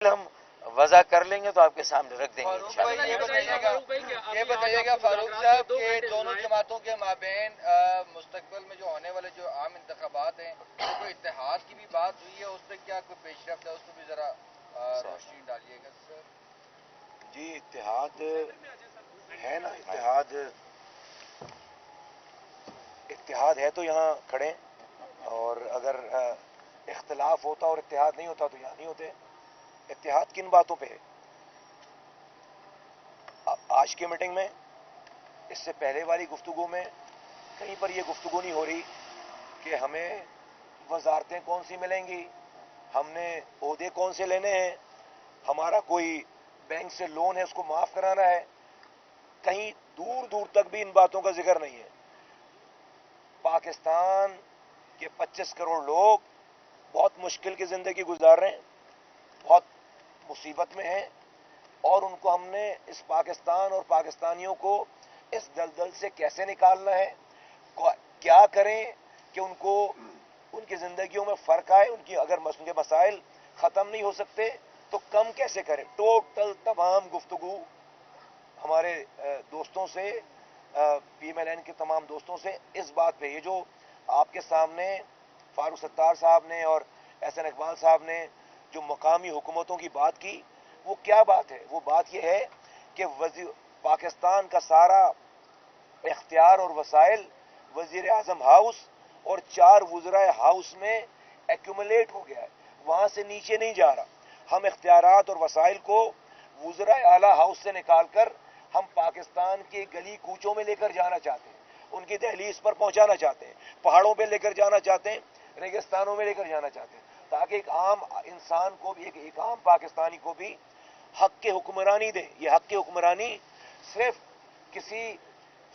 ہم وضع کر لیں گے تو آپ کے سامنے رکھ دیں گے انشاءاللہ۔ یہ بتائیے گا فاروق صاحب کہ دونوں جماعتوں کے مابین مستقبل میں جو ہونے والے جو عام انتخابات ہیں کوئی اتحاد کی بھی بات ہوئی ہے، اس پہ کیا کوئی پیش رفت ہے، اس پہ بھی ذرا روشنی ڈالیے گا سر۔ جی اتحاد ہے نا، اتحاد ہے تو یہاں کھڑے، اور اگر اختلاف ہوتا اور اتحاد نہیں ہوتا تو یہاں نہیں ہوتے۔ اتحاد کن باتوں پہ ہے؟ آج کی میٹنگ میں، اس سے پہلے والی گفتگو میں کہیں پر یہ گفتگو نہیں ہو رہی کہ ہمیں وزارتیں کون سی ملیں گی، ہم نے عہدے کون سے لینے ہیں، ہمارا کوئی بینک سے لون ہے اس کو معاف کرانا ہے۔ کہیں دور دور تک بھی ان باتوں کا ذکر نہیں ہے۔ پاکستان کے 25 کروڑ لوگ بہت مشکل کی زندگی گزار رہے ہیں، بہت مصیبت میں ہیں، اور ان کو ہم نے اس پاکستان اور پاکستانیوں کو اس دلدل سے کیسے نکالنا ہے، کیا کریں کہ ان کو ان کی زندگیوں میں فرق آئے، ان کی اگر ان کے مسائل ختم نہیں ہو سکتے تو کم کیسے کریں۔ ٹوٹل تمام گفتگو ہمارے دوستوں سے، پی ایم ایل این کے تمام دوستوں سے اس بات پہ، یہ جو آپ کے سامنے فاروق ستار صاحب نے اور احسن اقبال صاحب نے جو مقامی حکومتوں کی بات کی، وہ کیا بات ہے؟ وہ بات یہ ہے کہ پاکستان کا سارا اختیار اور وسائل وزیر اعظم ہاؤس اور 4 وزرائے ہاؤس میں ایکومولیٹ ہو گیا ہے، وہاں سے نیچے نہیں جا رہا۔ ہم اختیارات اور وسائل کو وزرائے اعلیٰ ہاؤس سے نکال کر ہم پاکستان کے گلی کوچوں میں لے کر جانا چاہتے ہیں، ان کی دہلیز پر پہنچانا چاہتے ہیں، پہاڑوں پہ لے کر جانا چاہتے ہیں، ریگستانوں میں لے کر جانا چاہتے ہیں، تاکہ ایک عام انسان کو بھی، ایک عام پاکستانی کو بھی حق کے حکمرانی دیں۔ یہ حق کی حکمرانی صرف کسی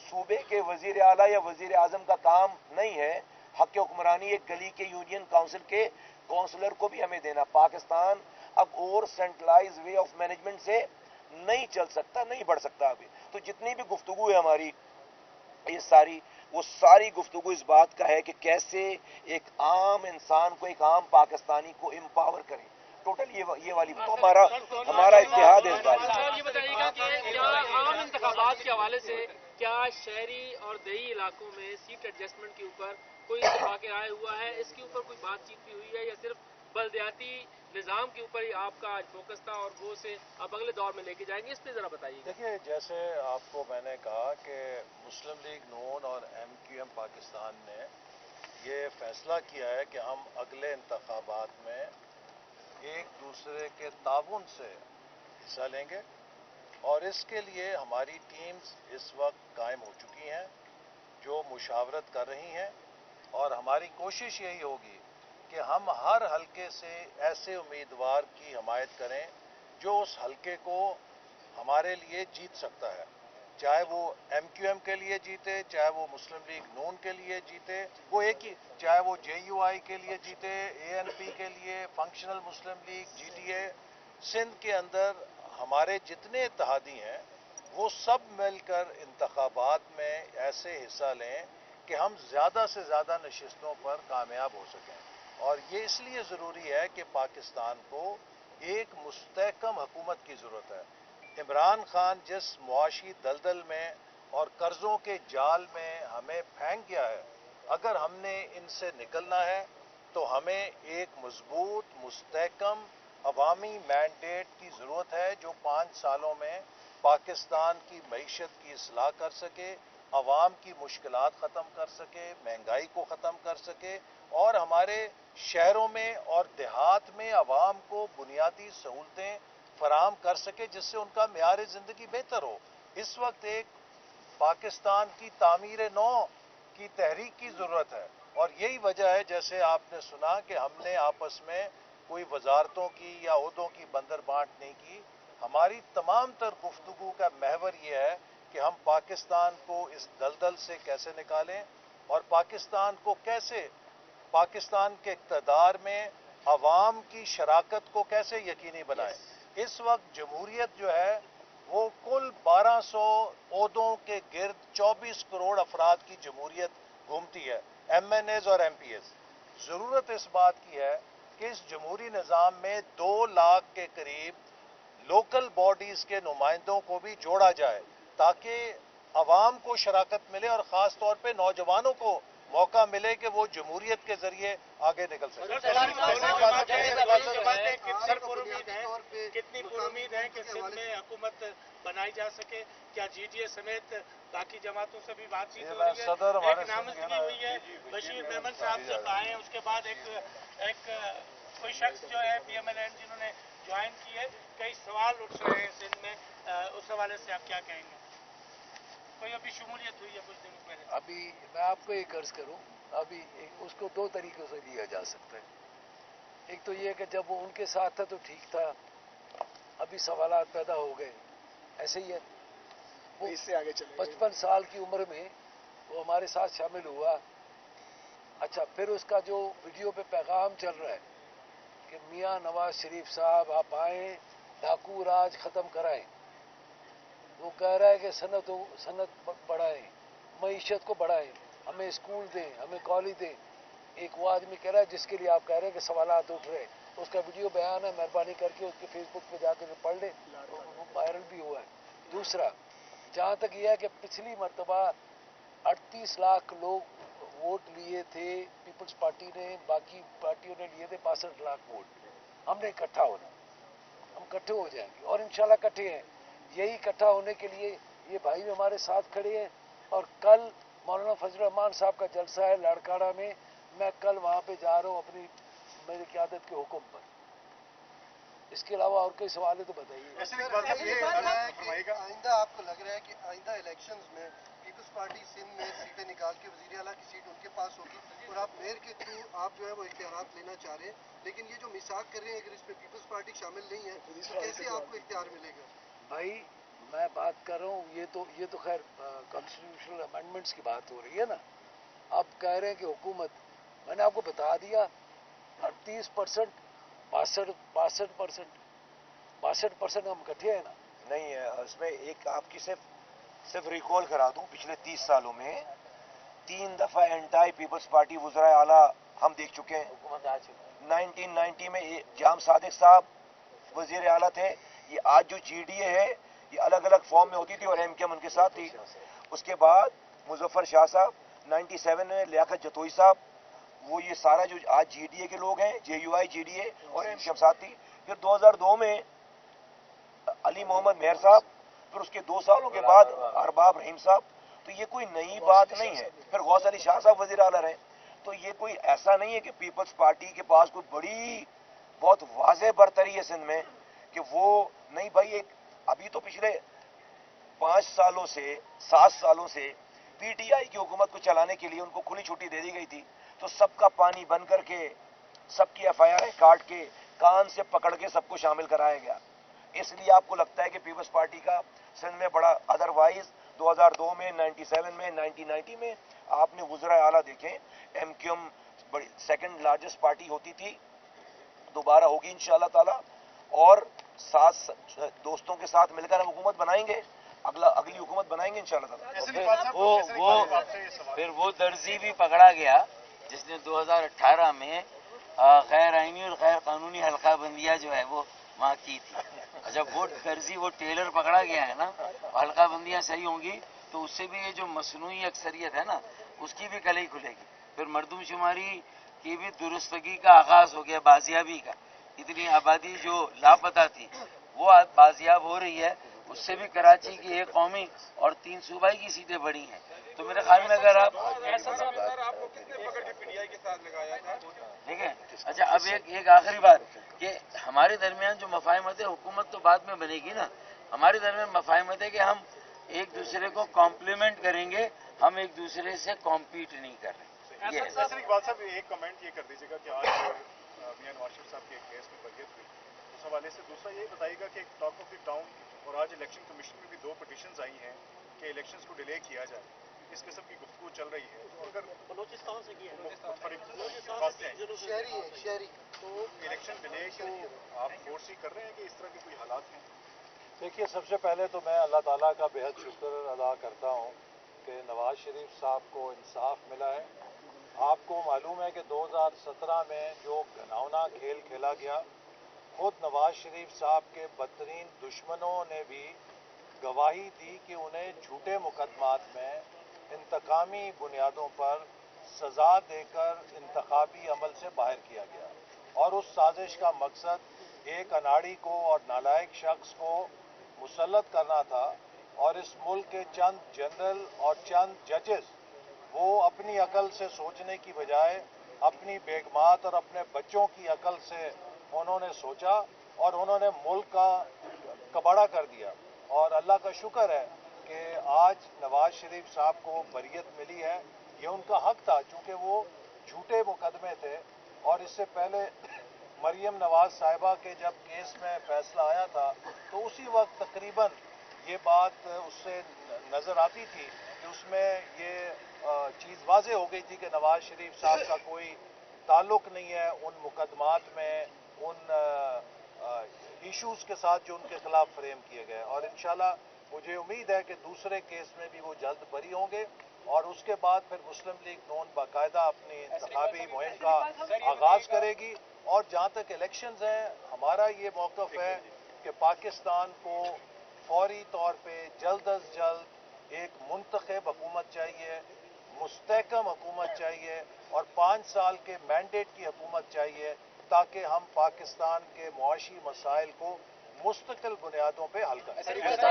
صوبے کے وزیر اعلیٰ یا وزیر اعظم کا کام نہیں ہے، حق کی حکمرانی ایک گلی کے یونین کاؤنسل کے کونسلر کو بھی ہمیں دینا۔ پاکستان اب اور سینٹرلائز وے آف مینجمنٹ سے نہیں چل سکتا، نہیں بڑھ سکتا ابھی۔ تو جتنی بھی گفتگو ہے ہماری، یہ ساری گفتگو اس بات کا ہے کہ کیسے ایک عام انسان کو، ایک عام پاکستانی کو امپاور کریں۔ ٹوٹل یہ والی ہمارا اتحاد ہے اس بات میں۔ یہ بتائیے گا کہ کیا عام انتخابات کے حوالے سے کیا شہری اور دیہی علاقوں میں سیٹ ایڈجسٹمنٹ کے اوپر کوئی اتفاق رائے ہوا ہے؟ اس کے اوپر کوئی بات چیت بھی ہوئی ہے یا صرف بلدیاتی نظام کے اوپر ہی آپ کا آج فوکس تھا اور وہ سے آپ اگلے دور میں لے کے جائیں گے؟ اس پہ ذرا بتائیے۔ دیکھیے، جیسے آپ کو میں نے کہا کہ مسلم لیگ نون اور ایم کیو ایم پاکستان نے یہ فیصلہ کیا ہے کہ ہم اگلے انتخابات میں ایک دوسرے کے تعاون سے حصہ لیں گے، اور اس کے لیے ہماری ٹیمز اس وقت قائم ہو چکی ہیں جو مشاورت کر رہی ہیں، اور ہماری کوشش یہی ہوگی کہ ہم ہر حلقے سے ایسے امیدوار کی حمایت کریں جو اس حلقے کو ہمارے لیے جیت سکتا ہے، چاہے وہ ایم کیو ایم کے لیے جیتے، چاہے وہ مسلم لیگ نون کے لیے جیتے، وہ ایک ہی، چاہے وہ جے یو آئی کے لیے جیتے، اے این پی کے لیے، functional Muslim League, G T A. Sindh کے اندر ہمارے جتنے اتحادی ہیں وہ سب مل کر انتخابات میں ایسے حصہ لیں کہ ہم زیادہ سے زیادہ نشستوں پر کامیاب ہو سکیں، اور یہ اس لیے ضروری ہے کہ پاکستان کو ایک مستحکم حکومت کی ضرورت ہے۔ عمران خان جس معاشی دلدل میں اور قرضوں کے جال میں ہمیں پھینک گیا ہے، اگر ہم نے ان سے نکلنا ہے تو ہمیں ایک مضبوط، مستحکم عوامی مینڈیٹ کی ضرورت ہے جو 5 سالوں میں پاکستان کی معیشت کی اصلاح کر سکے، عوام کی مشکلات ختم کر سکے، مہنگائی کو ختم کر سکے، اور ہمارے شہروں میں اور دیہات میں عوام کو بنیادی سہولتیں فراہم کر سکے جس سے ان کا معیار زندگی بہتر ہو۔ اس وقت ایک پاکستان کی تعمیر نو کی تحریک کی ضرورت ہے، اور یہی وجہ ہے، جیسے آپ نے سنا، کہ ہم نے آپس میں کوئی وزارتوں کی یا عہدوں کی بندر بانٹ نہیں کی۔ ہماری تمام تر گفتگو کا محور یہ ہے کہ ہم پاکستان کو اس دلدل سے کیسے نکالیں، اور پاکستان کو کیسے، پاکستان کے اقتدار میں عوام کی شراکت کو کیسے یقینی بنائیں۔ اس وقت جمہوریت جو ہے وہ کل 1200 عہدوں کے گرد 24 کروڑ افراد کی جمہوریت گھومتی ہے، ایم این ایز اور ایم پی ایز۔ ضرورت اس بات کی ہے کہ اس جمہوری نظام میں 2 لاکھ کے قریب لوکل باڈیز کے نمائندوں کو بھی جوڑا جائے تاکہ عوام کو شراکت ملے اور خاص طور پہ نوجوانوں کو موقع ملے کہ وہ جمہوریت کے ذریعے آگے نکل سکیں. کتنی پر امید ہے کہ سندھ میں حکومت بنائی جا سکے؟ کیا جی ڈی اے سمیت باقی جماعتوں سے بھی بات چیت ہو رہی ہے؟ صدر ایک نامزدگی ہوئی ہے بشیر میمن صاحب جب آئے ہیں اس کے بعد ایک کوئی شخص جو ہے پی ایم ایل این جنہوں نے جوائن کی ہے، کئی سوال اٹھ رہے ہیں سندھ میں، اس حوالے سے آپ کیا کہیں گے؟ کوئی ابھی شمولیت ہوئی ہے کچھ دنوں پہلے؟ ابھی میں آپ کو ایک عرض کروں، ابھی اس کو 2 طریقوں سے لیا جا سکتا ہے. ایک تو یہ کہ جب وہ ان کے ساتھ تھا تو ٹھیک تھا، ابھی سوالات پیدا ہو گئے. ایسے ہی ہے، وہ 55 سال کی عمر میں وہ ہمارے ساتھ شامل ہوا. اچھا، پھر اس کا جو ویڈیو پہ پیغام چل رہا ہے کہ میاں نواز شریف صاحب آپ آئیں، ڈاکو راج ختم کرائیں. وہ کہہ رہا ہے کہ صنعت بڑھائیں، معیشت کو بڑھائیں، ہمیں اسکول دیں، ہمیں کالج دیں. ایک وہ آدمی کہہ رہا ہے جس کے لیے آپ کہہ رہے ہیں کہ سوالات اٹھ رہے ہیں، اس کا ویڈیو بیان ہے، مہربانی کر کے اس کے فیس بک پہ جا کے پڑھ لیں، وہ وائرل بھی ہوا ہے. دوسرا، جہاں تک یہ ہے کہ پچھلی مرتبہ 38 لاکھ لوگ ووٹ لیے تھے پیپلز پارٹی نے، باقی پارٹیوں نے لیے تھے 62 لاکھ ووٹ. ہم نے اکٹھا ہونا، ہم اکٹھے ہو جائیں گے اور انشاءاللہ اکٹھے ہیں. یہی اکٹھا ہونے کے لیے یہ بھائی بھی ہمارے ساتھ کھڑے ہیں. اور کل مولانا فضل الرحمان صاحب کا جلسہ ہے لاڑکانہ میں، میں کل وہاں پہ جا رہا ہوں اپنی میری قیادت کے حکم پر. اس کے علاوہ اور کوئی سوال ہے تو بتائیے. آئندہ آپ کو لگ رہا ہے کہ آئندہ الیکشنز میں پیپلز پارٹی سندھ میں سیٹیں نکال کے وزیر اعلیٰ کی سیٹ ان کے پاس ہوگی اور آپ میئر کے تھرو آپ جو ہے وہ اختیارات لینا چاہ رہے ہیں، لیکن یہ جو میثاق کر رہے ہیں اگر اس میں پیپلز پارٹی شامل نہیں ہے تو کیسے آپ کو اختیار ملے گا؟ بھائی میں بات کر رہا ہوں، یہ تو خیر کانسٹیٹیوشنل امینڈمنٹس کی بات ہو رہی ہے نا. آپ کہہ رہے ہیں کہ حکومت، میں نے آپ کو بتا دیا 38%، 62% ہم اکٹھے ہیں نا. نہیں ہے اس میں ایک آپ کی صرف ریکال کرا دوں، پچھلے 30 سالوں میں 3 دفعہ اینٹائی پیپلز پارٹی وزرائے اعلیٰ ہم دیکھ چکے ہیں. حکومت آ چکی 1990 میں جام صادق صاحب وزیر اعلیٰ تھے. یہ آج جو جی ڈی اے ہے یہ الگ الگ فارم میں ہوتی تھی اور ایم کیو ایم ان کے ساتھ تھی. اس کے بعد مظفر شاہ صاحب 97 میں، لیاقت جتوئی صاحب، وہ یہ سارا جو آج جی ڈی اے کے لوگ ہیں، جے you I G D A اور ایم کیو ایم ساتھ تھی. پھر 2002 میں علی محمد مہر صاحب، پھر اس کے 2 سالوں کے بعد ارباب رحیم صاحب. تو یہ کوئی نئی بات نہیں ہے. پھر غوث علی شاہ صاحب وزیر اعلیٰ رہے. تو یہ کوئی ایسا نہیں ہے کہ پیپلز پارٹی کے پاس کوئی بڑی بہت واضح برتری ہے سندھ میں کہ وہ نہیں. بھائی ایک ابھی تو پچھلے 5 سالوں سے 7 سالوں سے پی ٹی آئی کی حکومت کو چلانے کے لیے ان کو کھلی چھٹی دے دی گئی تھی، تو سب کا پانی بند کر کے، سب کی ایف آئی آر کاٹ کے، کان سے پکڑ کے سب کو شامل کرایا گیا. اس لیے آپ کو لگتا ہے کہ پیپلز پارٹی کا سندھ میں بڑا، ادروائز 2002 میں، 97 میں، 1990 میں آپ نے وزرائے اعلیٰ دیکھیں. ایم کیو ایم بڑی سیکنڈ لارجسٹ پارٹی ہوتی تھی، دوبارہ ہوگی انشاءاللہ تعالی. اور دوستوں کے ساتھ مل کر ہم حکومت بنائیں گے، اگلی حکومت بنائیں گے انشاءاللہ تعالی. پھر وہ درزی بھی پکڑا گیا جس نے 2018 میں غیر آئینی اور غیر قانونی حلقہ بندیاں جو ہے وہ وہاں کی تھی. جب وہ درزی، وہ ٹیلر پکڑا گیا ہے نا، حلقہ بندیاں صحیح ہوں گی تو اس سے بھی یہ جو مصنوعی اکثریت ہے نا اس کی بھی کلئی کھلے گی. پھر مردم شماری کی بھی درستگی کا آغاز ہو گیا، بازیابی کا. اتنی آبادی جو لاپتہ تھی وہ بازیاب ہو رہی ہے. اس سے بھی کراچی کی 1 قومی اور 3 صوبائی کی سیٹیں بڑی ہیں. تو میرے خیال میں اگر آپ دیکھیں. اچھا اب ایک آخری بات کہ ہمارے درمیان جو مفاہمت ہے، حکومت تو بعد میں بنے گی نا، ہمارے درمیان مفاہمت ہے کہ ہم ایک دوسرے کو کمپلیمنٹ کریں گے، ہم ایک دوسرے سے کمپیٹ نہیں کر رہے. اقبال صاحب ایک کمنٹ یہ کر دیجیے گا کہ آج میاں نواز شریف صاحب کے کیس میں برگت ہوئی، اس حوالے سے دوسرا یہ بتائیے گا کہ ٹاک آف دی ٹاؤن اور آج الیکشن کمیشن میں بھی 2 پٹیشنز آئی ہیں کہ الیکشنز کو ڈیلے کیا جائے، اس قسم کی گفتگو چل رہی ہے. تو اگر بلوچستان سے کیا شہری تو الیکشن ڈیلے کو آپ فورس ہی کر رہے ہیں کہ اس طرح کے کوئی حالات ہیں؟ دیکھیے، سب سے پہلے تو میں اللہ تعالیٰ کا بے حد شکر ادا کرتا ہوں کہ نواز شریف صاحب کو انصاف ملا ہے آپ کو معلوم ہے کہ 2017 میں جو گھناؤنا کھیل کھیلا گیا، خود نواز شریف صاحب کے بدترین دشمنوں نے بھی گواہی دی کہ انہیں جھوٹے مقدمات میں انتقامی بنیادوں پر سزا دے کر انتخابی عمل سے باہر کیا گیا، اور اس سازش کا مقصد ایک اناڑی کو اور نالائق شخص کو مسلط کرنا تھا، اور اس ملک کے چند جنرل اور چند ججز وہ اپنی عقل سے سوچنے کی بجائے اپنی بیگمات اور اپنے بچوں کی عقل سے انہوں نے سوچا اور انہوں نے ملک کا کباڑہ کر دیا۔ اور اللہ کا شکر ہے کہ آج نواز شریف صاحب کو بریت ملی ہے، یہ ان کا حق تھا چونکہ وہ جھوٹے مقدمے تھے۔ اور اس سے پہلے مریم نواز صاحبہ کے جب کیس میں فیصلہ آیا تھا تو اسی وقت تقریباً یہ بات اس سے نظر آتی تھی کہ اس میں یہ چیز واضح ہو گئی تھی کہ نواز شریف صاحب کا کوئی تعلق نہیں ہے ان مقدمات میں، ان ایشوز کے ساتھ جو ان کے خلاف فریم کیے گئے، اور انشاءاللہ مجھے امید ہے کہ دوسرے کیس میں بھی وہ جلد بری ہوں گے، اور اس کے بعد پھر مسلم لیگ نون باقاعدہ اپنی انتخابی مہم کا آغاز کرے گی۔ اور جہاں تک الیکشنز ہیں، ہمارا یہ موقف ہے کہ پاکستان کو فوری طور پہ جلد از جلد ایک منتخب حکومت چاہیے، مستحکم حکومت چاہیے، اور 5 سال کے مینڈیٹ کی حکومت چاہیے تاکہ ہم پاکستان کے معاشی مسائل کو مستقل بنیادوں پہ حل کریں۔ سر لاسٹ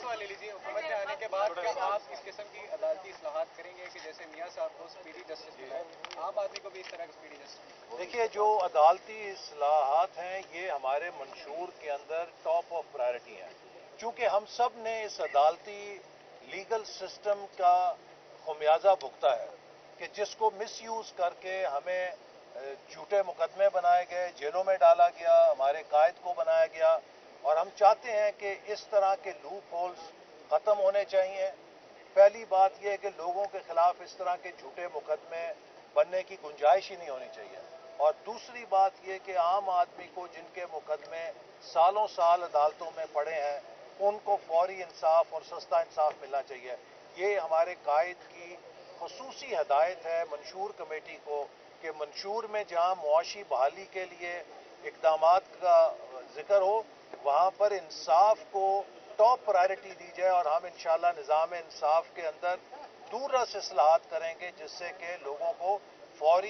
والا لے لیجیے، حکومت میں آنے کے بعد کیا آپ اس قسم کی عدالتی اصلاحات کریں گے کہ جیسے میاں صاحب کو اسپیڈی جسٹس ملا ہے، عام آدمی کو بھی اس طرح کا اسپیڈی جسٹس؟ دیکھیے، جو عدالتی اصلاحات ہیں یہ ہمارے منشور کے اندر ٹاپ آف پرائرٹی ہیں، چونکہ ہم سب نے اس عدالتی لیگل سسٹم کا خمیازہ بھگتا ہے کہ جس کو مس یوز کر کے ہمیں جھوٹے مقدمے بنائے گئے، جیلوں میں ڈالا گیا، ہمارے قائد کو بنایا گیا، اور ہم چاہتے ہیں کہ اس طرح کے لوپ ہولز ختم ہونے چاہیے۔ پہلی بات یہ ہے کہ لوگوں کے خلاف اس طرح کے جھوٹے مقدمے بننے کی گنجائش ہی نہیں ہونی چاہیے، اور دوسری بات یہ کہ عام آدمی کو جن کے مقدمے سالوں سال عدالتوں میں پڑے ہیں ان کو فوری انصاف اور سستا انصاف ملنا چاہیے۔ یہ ہمارے قائد کی خصوصی ہدایت ہے منشور کمیٹی کو کہ منشور میں جہاں معاشی بحالی کے لیے اقدامات کا ذکر ہو وہاں پر انصاف کو ٹاپ پرائرٹی دی جائے، اور ہم انشاءاللہ نظام انصاف کے اندر دور رس اصلاحات کریں گے جس سے کہ لوگوں کو فوری